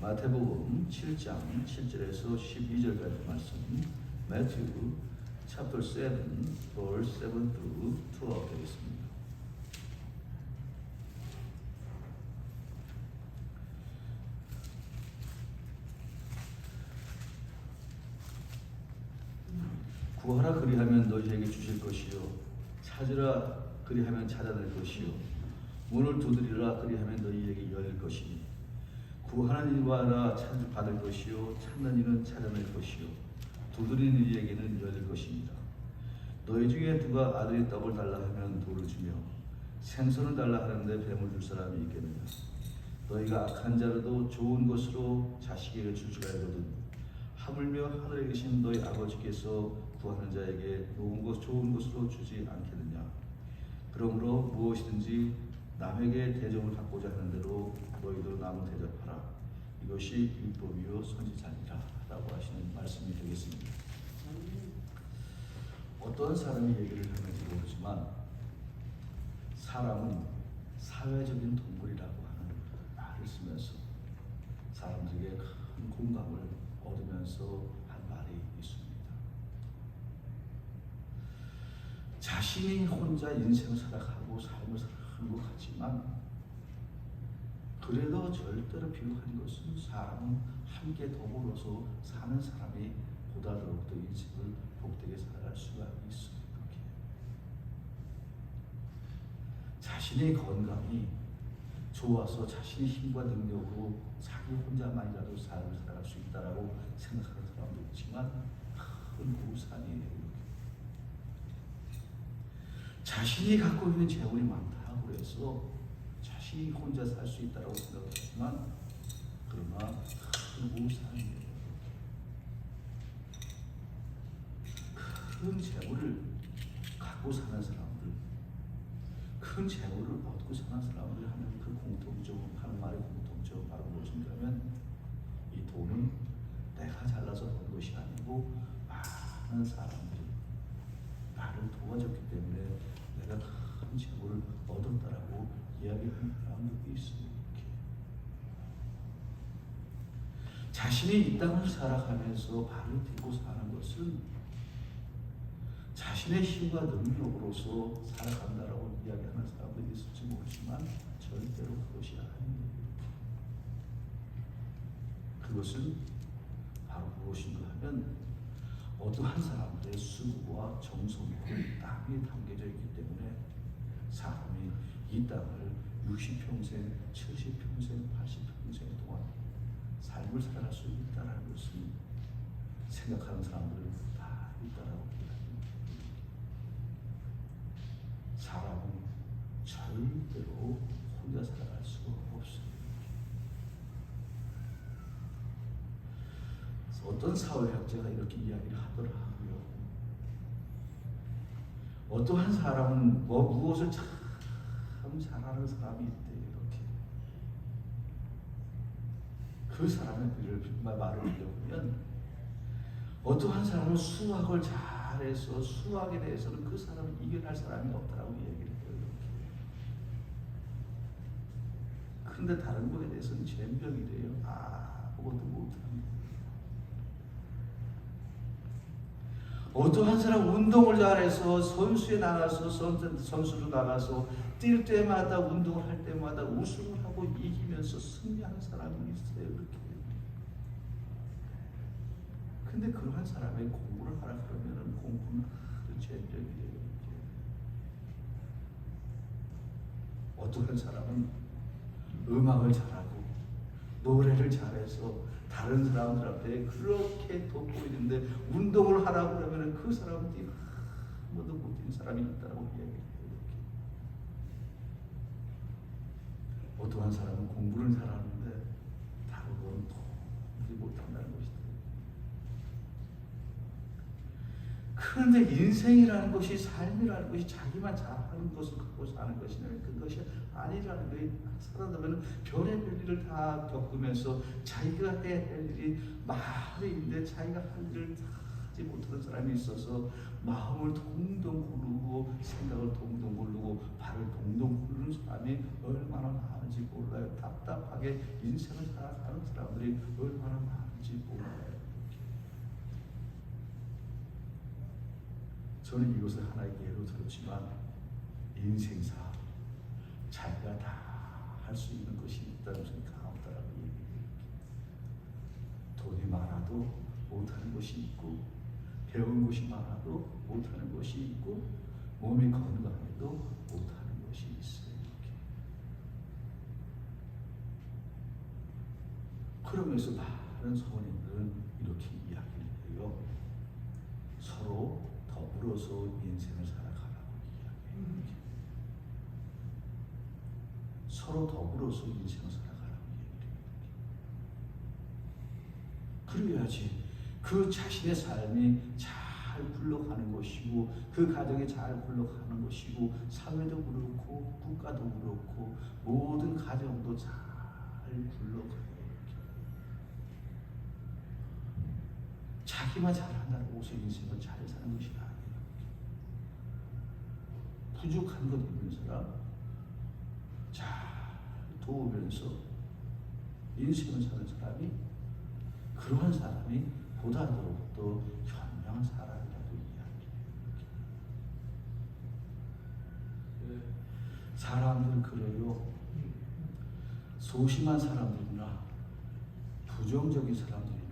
마태복음 7장 7절에서 12절까지 말씀, Matthew chapter 7, verse 7 to 12 되겠습니다. 구하라 그리하면 너희에게 주실 것이요, 찾으라 그리하면 찾아낼 것이요, 문을 두드리라 그리하면 너희에게 열릴 것이니, 구하는 이마다 받을 것이요, 찾는 이는 찾아낼 것이요, 두드리는 이에게는 열릴 것입니다. 너희 중에 누가 아들이 떡을 달라 하면 돌을 주며 생선을 달라 하는데 뱀을 줄 사람이 있겠느냐. 너희가 악한 자라도 좋은 것으로 자식에게 줄 줄 알거든 하물며 하늘에 계신 너희 아버지께서 구하는 자에게 좋은 것으로 주지 않겠느냐. 그러므로 무엇이든지 남에게 대접을 받고자 하는 대로 너희도 남을 대접하라. 이것이 율법이요 선지자니라 라고 하시는 말씀이 되겠습니다. 어떤 사람이 얘기를 하는지 모르지만 사람은 사회적인 동물이라고 하는 말을 쓰면서 사람들에게 큰 공감을 얻으면서 한 말이 있습니다. 자신이 혼자 인생을 살아가고 삶을 살아가는 것 같지만 그래도 절대로 필요한 것은 사람은 함께 더불어서 사는 사람이 보다 더욱더 인생을 복되게 살아갈 수가 있어요. 그렇게 자신의 건강이 좋아서 자신의 힘과 능력으로 자기 혼자만이라도 삶을 살아갈 수 있다라고 생각하는 사람도 있지만 큰 우산이에요. 자신이 갖고 있는 재물이 많다고 해서 자신이 혼자 살 수 있다고 생각하지만 그러나 큰 우산이에요. 큰 재물을 갖고 사는 사람들, 큰 재물을 얻고 사는 사람들 하는 그 공통점, 하는 말의 공통점 바로 무엇인가면 이 돈은 내가 잘라서 번 것이 아니고 많은 사람들이 나를 도와줬기 때문에 내가 큰 재물을 얻었다라고 이야기하는 사람들이 있어요. 자신이 이 땅을 살아가면서 발을 딛고 사는 것은 자신의 힘과 능력으로서 살아간다라고 이야기하는 사람들이 있을지 모르지만 절대로 그것이 아닙니다. 그것은 바로 무엇인가 하면 어떠한 사람들의 수고와 정성과 땀이 담겨져 있기 때문에 사람이 이 땅을 60평생, 70평생, 80평생 동안 삶을 살아갈 수 있다는 것을 생각하는 사람들은 다 있다라고 합니다. 사람은 절대로 혼자 살아갈 수가 없어요. 어떤 사회학자가 이렇게 이야기를 하더라고요. 어떠한 사람은 무엇을 참 잘하는 사람이 있대요. 이렇게 그 사람의 말을 들어보면 어떠한 사람은 수학을 잘해서 수학에 대해서는 그 사람을 이겨낼 사람이 없다라고 얘기를 해요. 이렇게. 그런데 다른 것에 대해서는 젬병이래요. 아무것도 못합니다. 어떠한 사람 운동을 잘해서 선수에 나가서 선수로 나가서 뛸 때마다 운동을 할 때마다 우승을 하고 이기면서 승리하는 사람이 있어요. 이렇게. 근데 그러한 사람의 공부를 하라 그러면은 공부는 아주 젬병이에요. 어떠한 사람은 음악을 잘하고 노래를 잘해서 다른 사람들한테 그렇게 돕고 있는데 운동을 하라고 그러면 그 사람들이 아무도 못한 사람이 있다고 이야기해요. 어떠한 사람은 공부를 잘하는데 다른 건 도무지 못한다는 것이다. 그런데 인생이라는 것이, 삶이라는 것이 자기만 잘하는 것을 갖고 사는 것이냐면 그것이 아니라는 거예요. 살아가면 별의별 일을 다 겪으면서 자기가 해야 할 일이 많이 있는데 자기가 할 일을 다 하지 못하는 사람이 있어서 마음을 동동 구르고 생각을 동동 구르고 발을 동동 구르는 사람이 얼마나 많은지 몰라요. 답답하게 감사하게 인생을 살아가는 사람들이 얼마나 많은지 몰라요. 저는 이것을 하나의 예로 들었지만 인생사 자기가 다 할 수 있는 것이 있다는 생각 없다라고 얘기해요. 돈이 많아도 못하는 것이 있고, 배운 것이 많아도 못하는 것이 있고, 몸이 건강해도 못하는 것이 있어요. 그러면서 많은 성인들은 이렇게 이야기를 해요. 서로 더불어서 인생을 살아가라고 이야기해요. 서로 더불어서 인생을 살아가라고 얘기해요. 그래야지 그 자신의 삶이 잘 굴러가는 것이고, 그 가정이 잘 굴러가는 것이고, 사회도 그렇고 국가도 그렇고 모든 가정도 잘 굴러가요. 자기만 잘한다고 해서 인생을 잘 사는 것이 아니에요. 부족한 것 있는 사람 잘 도우면서 인생을 사는 사람이, 그러한 사람이 보다 더욱더 현명한 사람이라고 이야기해요. 사람들은 그래요. 소심한 사람들이나 부정적인 사람들이나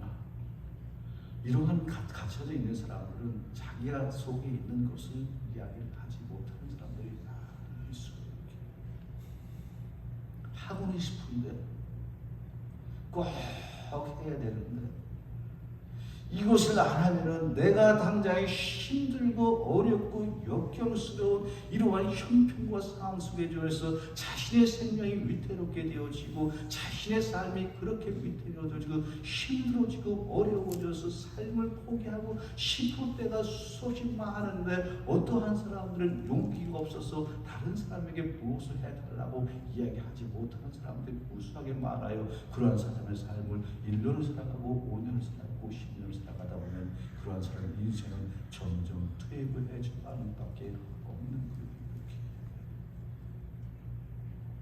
이러한 갇혀져 있는 사람들은 자기가 속에 있는 것을 이야기를 하지 못하는 사람들이 많이 있어요. 하고는 싶은데 꼭 해야 되는데 이것을 안 하면은 내가 당장에 힘들고 어렵고 역경스러운 이러한 형편과 상황 속에 들어서 자신의 생명이 위태롭게 되어지고, 자신의 삶이 그렇게 위태로워지고 힘들어지고 어려워져서 삶을 포기하고 싶을 때가 수없이 많은데, 어떠한 사람들은 용기가 없어서 다른 사람에게 무엇을 해달라고 이야기하지 못하는 사람들이 무수하게 많아요. 그러한 사람의 삶을 1년을 살아가고 5년을 살아가고 10년을 살아가다 보면 그러한 사람의 인생은 점점 퇴행을 해져가는 밖에 없는 거예요.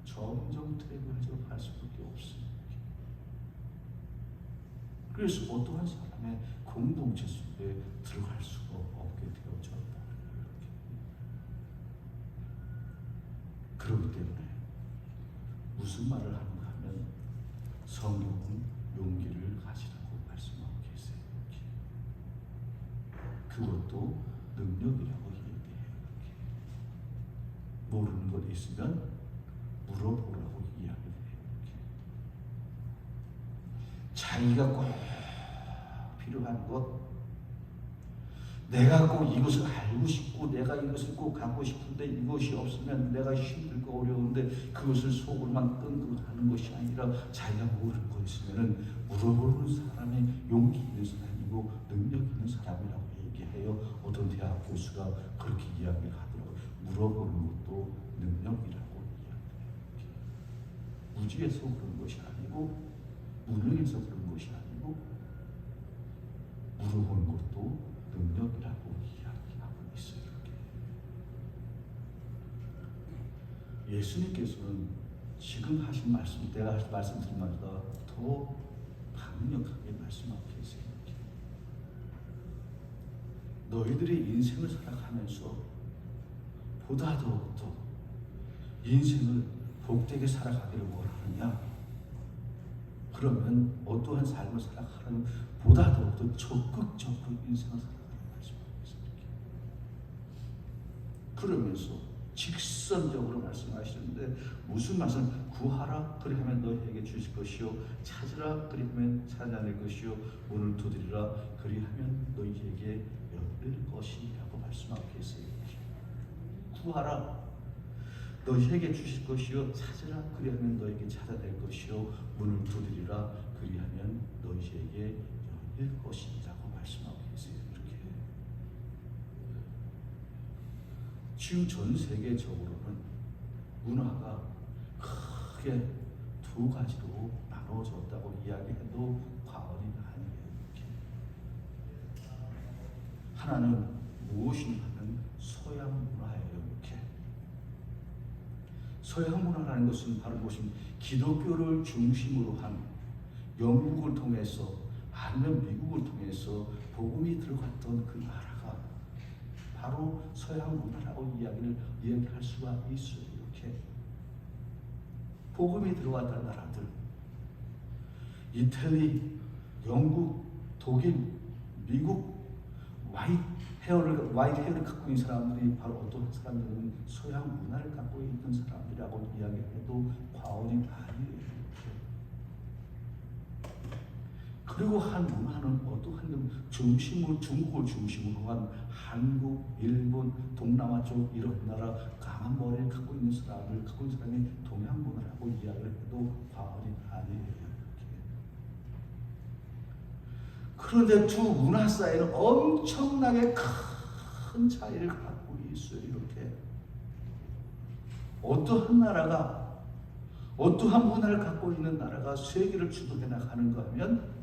점점 퇴행을 해져갈 수밖에 없어요. 그래서 어떠한 사람의 공동체 속에 들어갈 수가 없게 되어져 버려요. 그렇기 때문에 무슨 말을 하는가 하면 성경은 용기를 가지라고 말씀하고 계세요. 그것도 능력이라고 얘기해요. 모르는 것 있으면 물어보라고 이야기를 해요. 자기가 꼭 필요한 것, 내가 꼭 이것을 알고 싶고 내가 이것을 꼭 갖고 싶은데 이것이 없으면 내가 힘들고 어려운데 그것을 속으로만 끙끙하는 것이 아니라 자기가 모르는 것 있으면 물어보는 사람이 용기 있는 사람이고 능력 있는 사람이라고 얘기해요. 어떤 대학 교수가 그렇게 이야기를 하더라고요. 물어보는 것도 능력이라고 이야기해요. 무지해서 그런 것이 아니고 무능해서 그런 것이 아니고 물어보는 것도 능력이라고 이야기하고 있어요. 예수님께서는 지금 하신 말씀, 내가 말씀드린 말보다 더 강력하게 말씀하고 계세요. 너희들이 인생을 살아가면서 보다 더욱더 인생을 복되게 살아가기를 원하느냐? 그러면 어떠한 삶을 살아가는 보다 더욱더 적극적으로 인생을 살아가는 말씀하고 있습니다. 그러면서 직선적으로 말씀하시는데 무슨 말씀? 구하라 그리하면 너희에게 주실 것이요, 찾으라 그리하면 찾아낼 것이요, 문을 두드리라 그리하면 너희에게 열릴 것이라고 말씀하고 계세요. 구하라 너희에게 주실 것이요, 찾으라 그리하면 너희에게 찾아낼 것이요, 문을 두드리라 그리하면 너희에게 열릴 것이라고 말씀하고 계세요. 이렇게 지금 전 세계적으로는 문화가 크게 두 가지로 나눠졌다고 이야기해도 과언이 아니에요. 이렇게. 하나는 무엇인가 하면 서양 문화예요. 이렇게 서양 문화라는 것은 바로 무엇입니까? 기독교를 중심으로 한 영국을 통해서 아니면 미국을 통해서 복음이 들어갔던 그 나라가 바로 서양 문화라고 이야기할 수가 있어요. 이렇게 복음이 들어왔던 나라들, 이태리, 영국, 독일, 미국, 화이트 헤어를 갖고 있는 사람들이 바로 어떤 사람들은 서양 문화를 갖고 있는 사람들이라고 이야기해도 과언이 아니에요. 그리고 한 문화는 어떠한 중국을 중심으로 한 한국, 일본, 동남아 쪽 이런 나라 강한 머리를 갖고 있는 사람이 동양 문화라고 이야기를 해도 과언이 아니에요. 그런데 두 문화 사이는 엄청나게 큰 차이를 갖고 있어요. 이렇게 어떠한 나라가, 어떠한 문화를 갖고 있는 나라가 세계를 주도해 나가는가 하면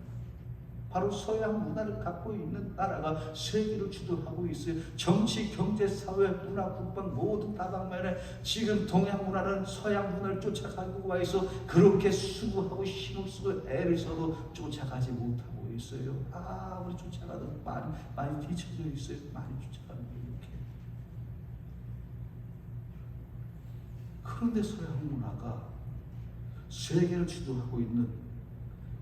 바로 서양 문화를 갖고 있는 나라가 세계를 주도하고 있어요. 정치, 경제, 사회, 문화, 국방 모든 다방면에 지금 동양 문화는 서양 문화를 쫓아가고 와 있어 그렇게 수고하고 힘을 쓰고 애를 써도 쫓아가지 못하고 있어요. 우리 쫓아가도 많이 뒤쳐져 있어요. 많이 쫓아가는 게 이렇게. 그런데 서양 문화가 세계를 주도하고 있는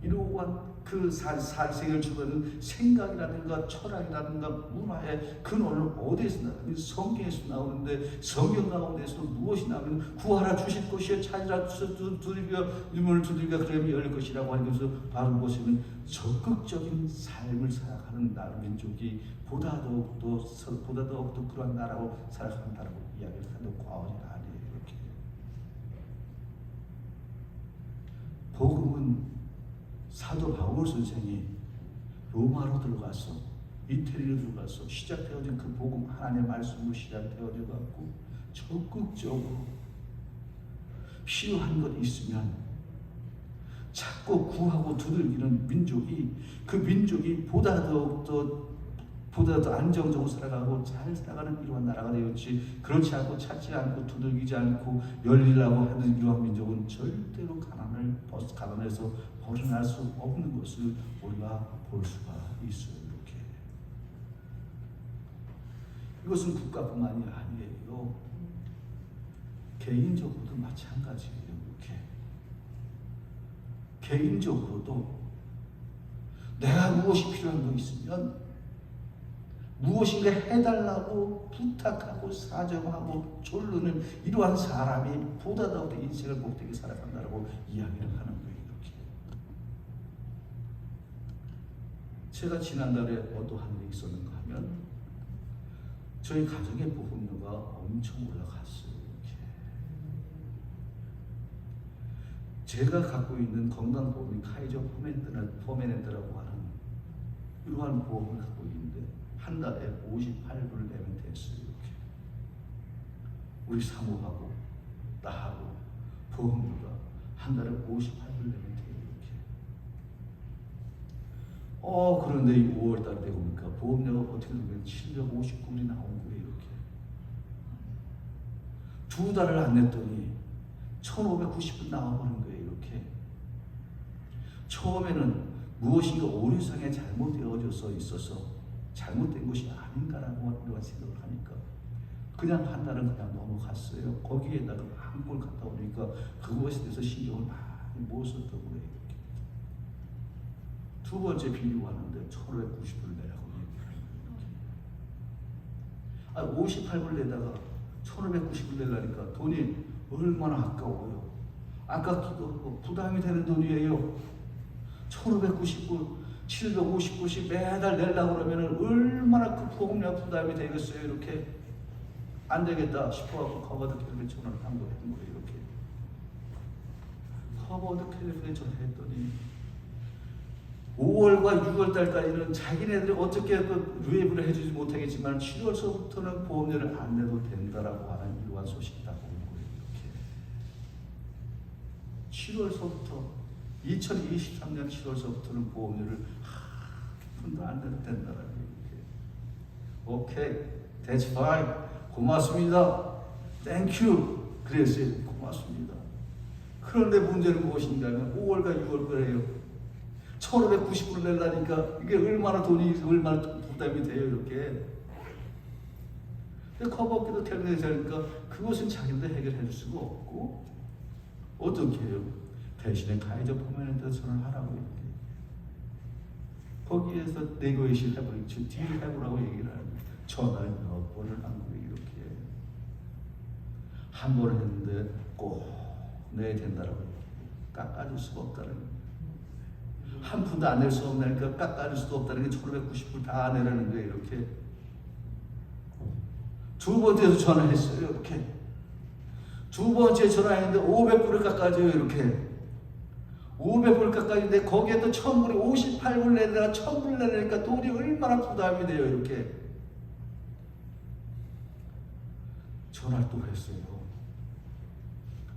이러한 그 세계를 주도하는 생각이라든가 철학이라든가 문화의 근원은 어디에서 나오는데 성경에서 나오는데 성경 가운데서 무엇이 나오면 구하라 주실 것이요 찾으라 두드리며 유문을 두드리며 그러면 열릴 것이라고 하는 것을 바로 무엇이면 적극적인 삶을 살아가는 나라 민족이 보다 더욱더 그러한 나라로 살아간다고 이야기를 하는 과언이 아니에요. 이렇게 복음은 사도 바울 선생이 로마로 들어가서 이태리로 들어가서 시작되어진 그 복음 하나님의 말씀으로 시작되어져 갖고 적극적으로 필요한 것 있으면 찾고 구하고 두들기는 민족이 그 민족이 보다 더 안정적으로 살아가고 잘 살아가는 이러한 나라가 되었지 그렇지 않고 찾지 않고 두들기지 않고 열리려고 하는 이러한 민족은 절대로 가난에서 벗어날 수 없는 것을 우리가 볼 수가 있어요. 이렇게 이것은 국가뿐만이 아니에요. 개인적으로도 마찬가지예요. 이렇게 개인적으로도 내가 무엇이 필요한 거 있으면 무엇인가 해달라고 부탁하고 사정하고 졸르는 이러한 사람이 보다 더 인생을 복되게 살아간다고 이야기를 하는 거예요. 이렇게 제가 지난달에 어떠한 일이 있었는가 하면 저희 가정의 보험료가 엄청 올라갔어요. 이렇게 제가 갖고 있는 건강보험이 카이저 포메넨트라고 하는 이러한 보험을 갖고 있는데 한 달에 58불을 내면 됐어요. 이렇게 우리 사모하고 나하고 보험료가 한 달에 58불 내면 돼요. 이렇게 그런데 이 5월달 되고 보니까 보험료가 어떻게 되면 759불이 나온 거예요. 이렇게 두 달을 안 냈더니 1590불 나와버린 거예요. 이렇게 처음에는 무엇인가 오류상에 잘못되어져 있어서 잘못된 것이 아닌가라고 이런 생각을 하니까 그냥 한 달은 그냥 넘어갔어요. 거기에다가 한 꼴 갔다 오니까 그것에 대해서 신경을 많이 못 썼던 거예요. 이렇게. 두 번째 비리 왔는데 1590불 내라고 얘기하는 거예요. 58불 내다가 1590불 내려니까 돈이 얼마나 아까워요. 아깝기도 하고 부담이 되는 돈이에요. 1590불 750불씩 매달 내려고 그러면 얼마나 그 보험료 부담이 되겠어요. 이렇게 안 되겠다 싶어갖고 커버드 캘리포니아를 한 거예요. 이렇게 커버드 캘리포니아 전화했더니 5월과 6월 달까지는 자기네들이 어떻게 그 루에브를 해주지 못하겠지만 7월서부터는 보험료를 안 내도 된다라고 하는 이러한 소식이 딱 오는 거예요. 이렇게 7월서부터 2023년 7월서부터는 보험료를 한 푼도 안 내도 된다라는 얘기예요. 오케이, that's fine. 고맙습니다. Thank you. 그랬어요. 맞습니다. 그런데 문제는 무엇인가 하면 5월과 6월 거래요. 1590불을 내려니까 이게 얼마나 부담이 돼요, 이렇게. 커버기도 퇴근해서니까 그것은 자기도 해결해 줄 수가 없고, 어떻게 해요? 대신에 가해적 포맷에 전화를 하라고 이렇게. 거기에서 네고에이션 해보라고, 딜을 해보라고 얘기를 하는 거예요. 전화를 몇 번을 한 거예요, 이렇게. 한 번 했는데 꼭 내야 된다라고 깎아줄 수가 없다는 거예요. 한 푼도 안 낼 수 없다니까 깎아줄 수도 없다는 게 1590불 다 내라는 거예요, 이렇게. 두 번째도 전화했어요, 이렇게. 두 번째 전화했는데 500불을 깎아줘요, 이렇게. 500불 깎아주는데 거기에 또 1000불이 58불 내다가 1000불 내니까 돈이 얼마나 부담이 돼요, 이렇게. 전화를 또 했어요.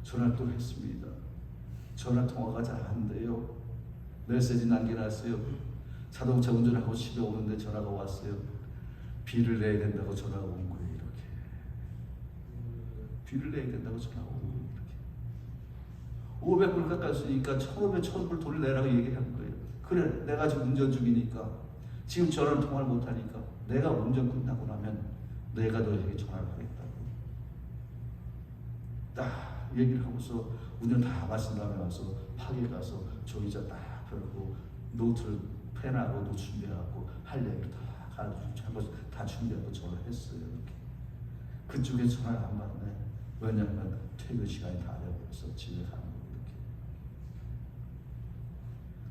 전화를 또 했습니다. 전화 통화가 잘 안 돼요. 메시지 남겨놨어요. 자동차 운전하고 집에 오는데 전화가 왔어요. 비를 내야 된다고 전화가 온 거예요, 이렇게. 비를 내야 된다고 전화가 온 거예요, 이렇게. 500불 깎았으니까 1500, 1000불 돈을 내라고 얘기한 거예요. 그래, 내가 지금 운전 중이니까, 지금 전화를 통화를 못하니까 내가 운전 끝나고 나면 내가 너에게 전화를 하겠다고 딱 얘기를 하고서 운전 다 마친 다음에 와서 파기에 가서 종이자 딱 펴고 노트를 펜하고 노트 준비하고 할 얘기를 다 가르치고 다 준비하고 전화했어요, 이렇게. 그쪽에 전화를 안 받네. 왜냐하면 퇴근 시간이 다 되어버려서 집에 가는 거예요, 이렇게.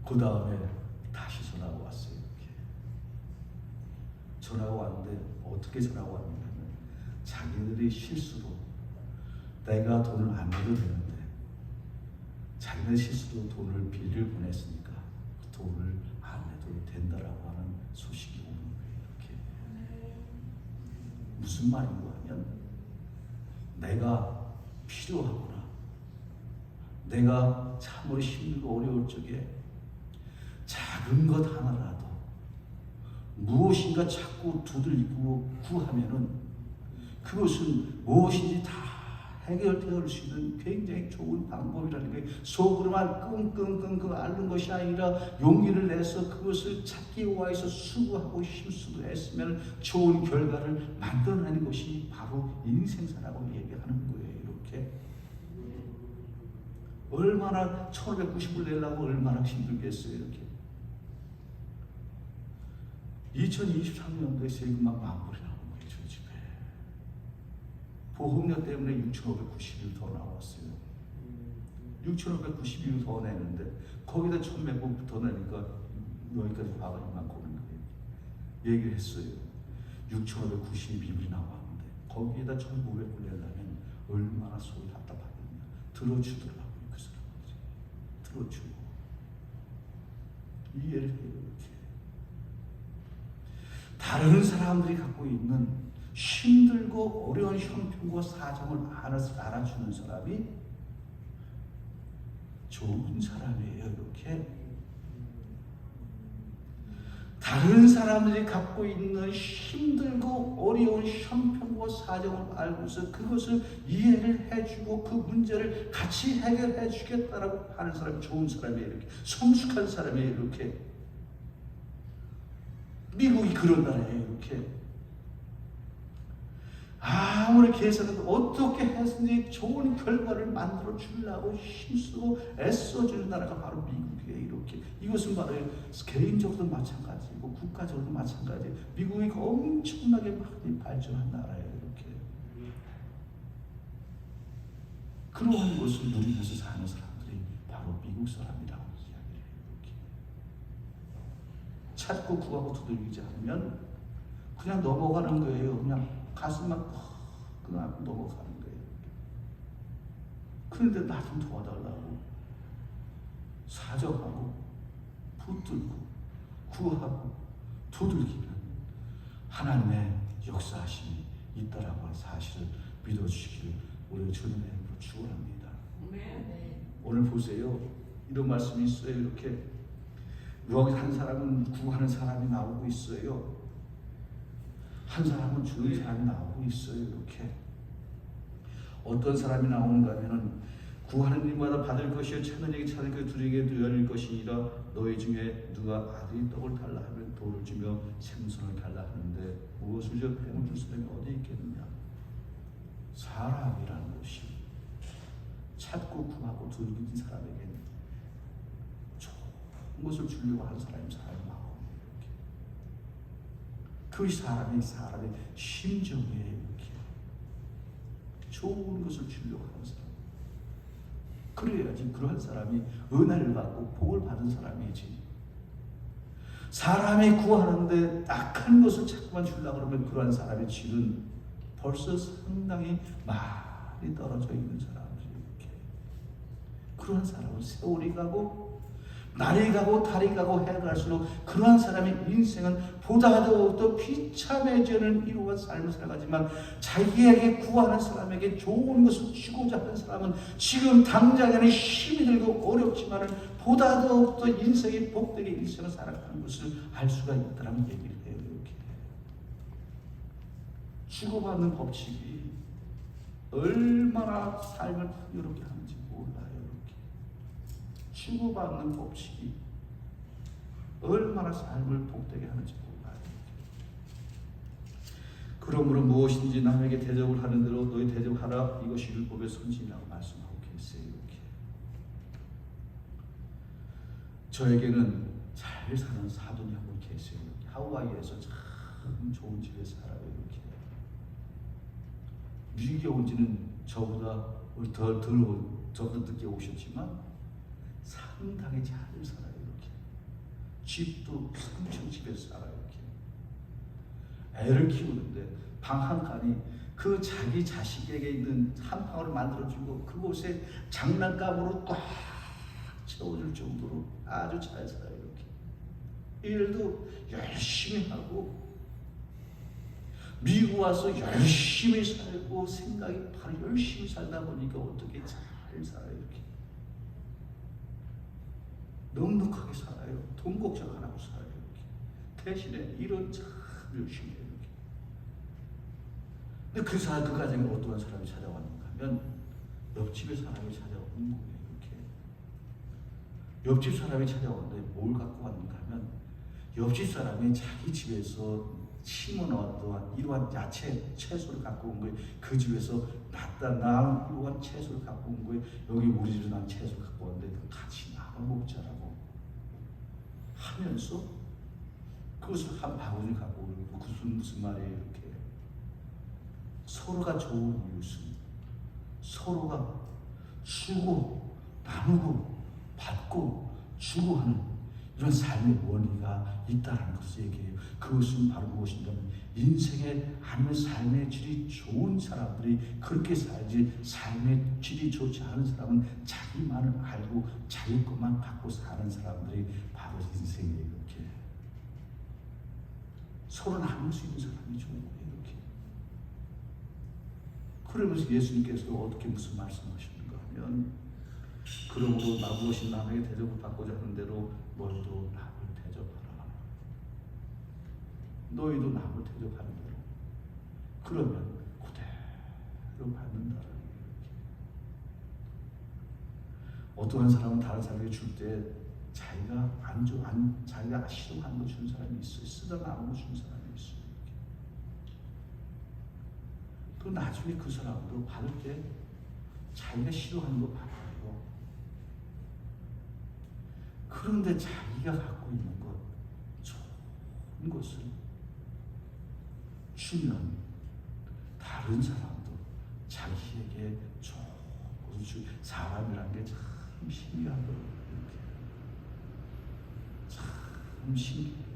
그 다음에 다시 전화가 왔어요, 이렇게. 전화가 왔는데 어떻게 전화가 왔냐면 자기들이 실수로 내가 돈을 안 내도 되는데 자기네 실수로 돈을 비를 보냈으니까 그 돈을 안 내도 된다라고 하는 소식이 오는 거예요, 이렇게. 무슨 말인가 하면 내가 필요하구나, 내가 참으로 힘들고 어려울 적에 작은 것 하나라도 무엇인가 자꾸 두들기고 구하면은 그것은 무엇인지 다 해결되어 수 있는 굉장히 좋은 방법이라는 거예요. 속으로만 끙끙끙끙 앓는 것이 아니라 용기를 내서 그것을 찾기 위해서 수고하고 힘쓰고 했으면 좋은 결과를 만들어내는 것이 바로 인생사라고 얘기하는 거예요, 이렇게. 얼마나 1590불 내려고 얼마나 힘들겠어요, 이렇게. 2023년도에 세금만 만불이 나온 거예요, 저희 집에. 보험료 때문에 6,590일 더 나왔어요. 6,590일 더 내는데 거기다 1,100불 더 내니까 여기까지 화가 이만큼 오는 거예요. 얘기를 했어요. 6,592불이 나왔는데 거기에다 1,900불 내려면 얼마나 속이 답답하겠냐. 들어주더라고요, 그 사람들이. 들어주고 이해를 해요, 이렇게. 다른 사람들이 갖고 있는 힘들고 어려운 형편과 사정을 알아주는 사람이 좋은 사람이에요, 이렇게. 다른 사람들이 갖고 있는 힘들고 어려운 형편과 사정을 알고서 그것을 이해를 해주고 그 문제를 같이 해결해 주겠다라고 하는 사람이 좋은 사람이에요, 이렇게. 성숙한 사람이에요, 이렇게. 미국이 그런 나라예요, 이렇게. 아무리 계산해도 어떻게 해서든지 좋은 결과를 만들어 주려고 힘쓰고 애써주는 나라가 바로 미국이에요, 이렇게. 이것은 바로 개인적으로도 마찬가지고 국가적으로도 마찬가지예요. 미국이 엄청나게 많이 발전한 나라예요, 이렇게. 그러한 것을 누리면서 사는 사람들이 바로 미국 사람이라고 이야기를 해요, 이렇게. 찾고 구하고 두들기지 않으면 그냥 넘어가는 거예요. 그냥 가슴만 그냥 넘어가는 거예요. 그런데 나 좀 도와달라고 사정하고 붙들고 구하고 두들기면 하나님의 역사하심이 있다라고 하는 사실을 믿어주시기를 우리 주님의 이름으로 축원합니다. 오늘 보세요. 이런 말씀이 있어요, 이렇게. 여기 한 사람은 구하는 사람이 나오고 있어요. 한 사람은 주는 사람이 나오고 있어요, 이렇게. 어떤 사람이 나오는가 하면은 구하는 일마다 받을 것이요 찾는 이에게 찾을 것 두리에게 열릴 것이니라. 너희 중에 누가 아들이 떡을 달라 하면 돌을 주며 생선을 달라 하는데 무엇을 줘 배고픈 사람이 어디 있겠느냐. 사람이라는 것이 찾고 구하고 두드린 사람에게는 좋은 것을 주려고 하는 사람이 사람의 마음. 그 사람의 심정에 이렇게 좋은 것을 주려고 하는 사람. 그래야지 그러한 사람이 은혜를 받고 복을 받은 사람이지. 사람이 구하는데 악한 것을 자꾸만 주려고 그러면 그러한 사람의 질은 벌써 상당히 많이 떨어져 있는 사람이지. 이렇게. 그러한 사람은 세월이 가고 날이 가고 달이 가고 해가 갈수록 그러한 사람의 인생은 보다 더욱더 비참해지는 이루어간 삶을 살아가지만 자기에게 구하는 사람에게 좋은 것을 주고자 하는 사람은 지금 당장에는 힘이 들고 어렵지만 보다 더욱더 인생이 복되게 인생을 살아가는 것을 알 수가 있다는 얘기를 해요. 이렇게 주고받는 법칙이 얼마나 삶을 풍요롭게 하는지 몰라요. 이렇게 주고받는 법칙이 얼마나 삶을 복되게 하는지 몰라요. 그러므로 무엇인지 남에게 대접을 하는 대로 너희 대접하라. 이것이 율법의 선지라고 말씀하고 계세요. 이렇게. 저에게는 잘 사는 사돈이 한 분 계세요. 이렇게. 하와이에서 참 좋은 집에 살아요. 이렇게. 미국에 온 지는 저보다 저보다 늦게 오셨지만 상당히 잘 살아요. 이렇게. 집도 3층 집에서 살아요. 이렇게. 애를 키우는데 방 한 칸이 그 자기 자식에게 있는 한 방을 만들어주고 그곳에 장난감으로 꽉 채워줄 정도로 아주 잘 살아요. 이렇게. 일도 열심히 하고 미국 와서 열심히 살고 생각이 바로 열심히 살다 보니까 어떻게 잘 살아요. 이렇게. 넉넉하게 살아요. 돈 걱정 안 하고 살아요. 이렇게. 대신에 일은 참 열심히 해요. 이렇게. 근데 그 가정에 어떠한 사람이 찾아왔는가 하면 옆집의 사람이 찾아오는 거예요. 이렇게. 옆집 사람이 찾아오는데 뭘 갖고 왔는가 하면 옆집 사람이 자기 집에서 심어놓았던 이러한 야채, 채소를 갖고 온 거예요. 그 집에서 나온 이러한 채소를 갖고 온 거예요. 여기 우리 집에서 난 채소를 갖고 왔는데 같이 나눠 먹자라고 하면서 그것을 한 바구니 갖고 오는 거. 그것은 무슨 말이에요? 이렇게. 서로가 좋은 이웃은 서로가 주고 나누고 받고 주고 하는 이런 삶의 원리가 있다는 것을 얘기해요. 그것은 바로 무엇인가면 인생의 아니면 삶의 질이 좋은 사람들이 그렇게 살지 삶의 질이 좋지 않은 사람은 자기만을 알고 자기 것만 갖고 사는 사람들이 바로 인생이에요. 이렇게. 서로 나눌 수 있는 사람이 좋은 거예요. 이렇게. 그러면서 예수님께서 어떻게 무슨 말씀하시는가 하면 그러므로 나 무엇이 남에게 대접을 받고자 하는 대로 너희도 남을 대접하라. 너희도 남을 대접하는 대로. 그러면 그대로 받는다라는 거예요. 어떠한 사람은 다른 사람에게 줄 때 자기가 자기가 싫어하는 거 주는 사람이 있어요. 쓰다 남은 거 주는 사람이 있어요. 또 나중에 그 사람도 받을 때 자기가 싫어하는 거 받아요. 그런데 자기가 갖고 있는 것, 좋은 것을 주면 다른 사람도 자기에게 좋은 것을 주고 사람이라는 게 참 신기한 거예요. 참 신기해요.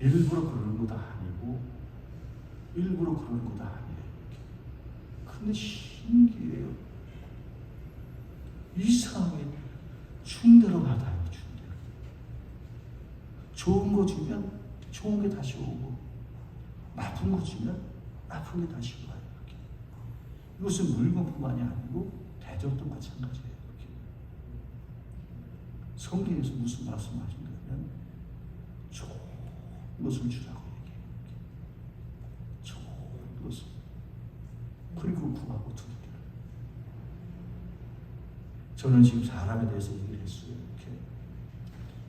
일부러 그러는 것도 아니고 일부러 그러는 것도 아니에요. 근데 신기해요. 이상하게 준 대로 받아요. 준 대로. 좋은 거 주면 좋은 게 다시 오고 나쁜 거 주면 나쁜 게 다시 와요. 이렇게. 이것은 물건뿐만이 아니고 대접도 마찬가지예요. 이렇게. 성경에서 무슨 말씀하시냐면 좋은 것을 주라고 얘기해요. 이렇게. 좋은 것을. 저는 지금 사람에 대해서 얘기를 했어요. 이렇게.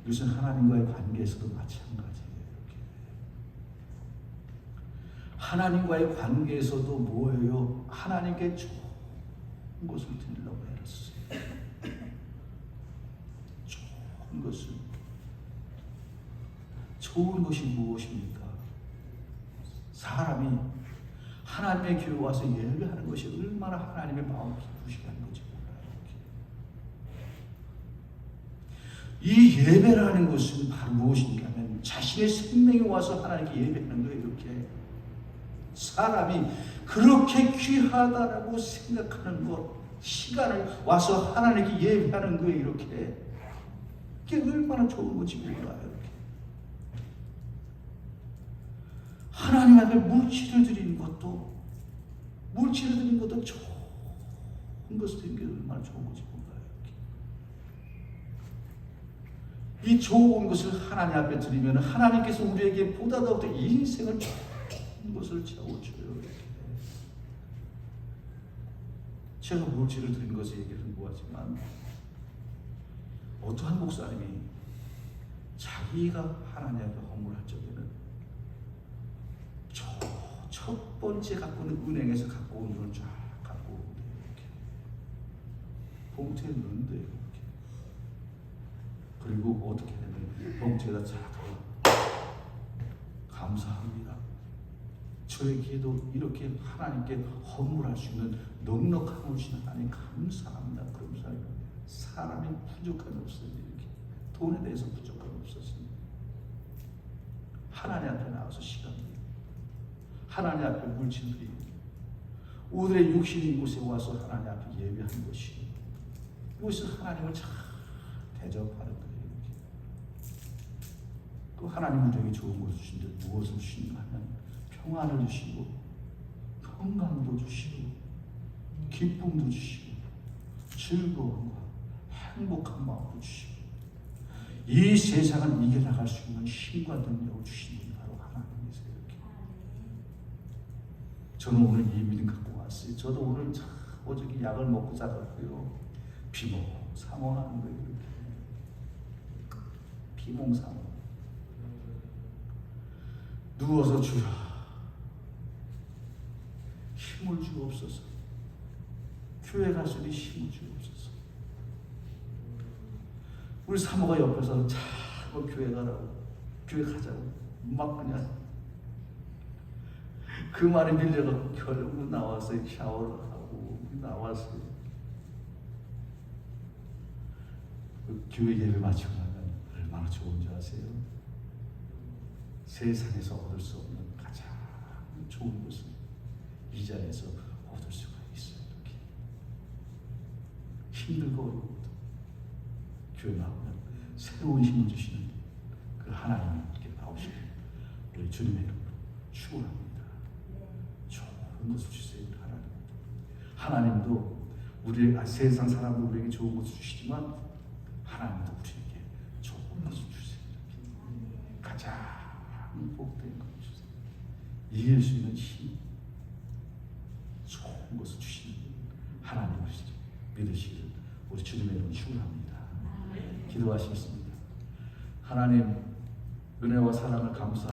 이것은 하나님과의 관계에서도 마찬가지예요. 이렇게. 하나님과의 관계에서도 뭐예요? 하나님께 좋은 것을 드리려고 했어요. 좋은 것을. 좋은 것이 무엇입니까? 사람이 하나님의 교회 와서 예배하는 것이 얼마나 하나님의 마음을 기쁘시게 하는 건지 몰라요. 이 예배라는 것은 바로 무엇인가 하면 자신의 생명이 와서 하나님께 예배하는 거예요. 이렇게 사람이 그렇게 귀하다라고 생각하는 것, 시간을 와서 하나님께 예배하는 거예요. 이렇게 이게 얼마나 좋은 건지 몰라요. 이렇게 하나님 앞에 물질을 드리는 것도 좋은 것을 드리는 게 얼마나 좋은 건지 몰라요. 이렇게. 이 좋은 것을 하나님 앞에 드리면 하나님께서 우리에게 보다 더 인생을 좋은 것을 채워줘요. 이렇게. 제가 물질을 드린 것에 얘기를 뭐하지만 어떠한 목사님이 자기가 하나님 앞에 헌물할 적에는 첫 번째 갖고 온 은행에서 갖고 온 돈을 쫙 갖고 오는데 이렇게 봉투에 넣는데 이렇게 그리고 어떻게 하냐면 봉투에다 쫙 감사합니다. 저에게도 이렇게 하나님께 헌물할 수 있는 넉넉함을 주신 하나님 감사합니다. 그러면서 사람이 부족함이 없어요. 이렇게 돈에 대해서 부족함이 없었습니다. 하나님 앞에 나와서 시간 드리고 하나님 앞에 물질 드리고 우리의 육신이 이곳에 와서 하나님 앞에 예배하는 것이 이것은 하나님을 잘 대접하는 거예요. 이렇게. 또 하나님 우리에게 좋은 것을 주신데 무엇을 주시는가 하면 평안을 주시고 건강도 주시고 기쁨도 주시고 즐거움과 행복한 마음도 주시고 이 세상을 이겨나갈 수 있는 힘과 능력을 주시는 게 바로 하나님이세요. 이렇게. 저는 오늘 이 믿음 갖고 왔어요. 저도 오늘 어저께 약을 먹고 자갔고요. 비몽사몽하는 거예요. 이렇게. 비몽사몽. 누워서 주라. 힘을 주옵소서. 교회 갈 수 있는 힘을 주옵소서. 우리 사모가 옆에서 자꾸 교회 가라고, 교회 가자고 막 그냥 그 말에 밀려갖고 결국 나왔어요. 샤워를 하고 나왔어요. 그 교회 예배 마치고 나면 얼마나 좋은지 아세요? 세상에서 얻을 수 없는 가장 좋은 것을 이 자리에서 얻을 수가 있어요. 이렇게. 힘들고 어려워도 교회 나오면 새로운 힘을 주시는 그 하나님이 이렇게 나오시고 우리 주님의 이름으로 축원합니다. 좋은 것을 주세요. 하나님도 우리 세상 사람도 우리에게 좋은 것을 주시지만 하나님도 우리에게 좋은 것을 주세요. 가장 복된 것을 주세요. 이길 수 있는 힘, 좋은 것을 주시는 하나님을 믿으시기를 우리 주님의 이름으로 축원합니다. 기도하시겠습니다. 하나님 은혜와 사랑을 감사.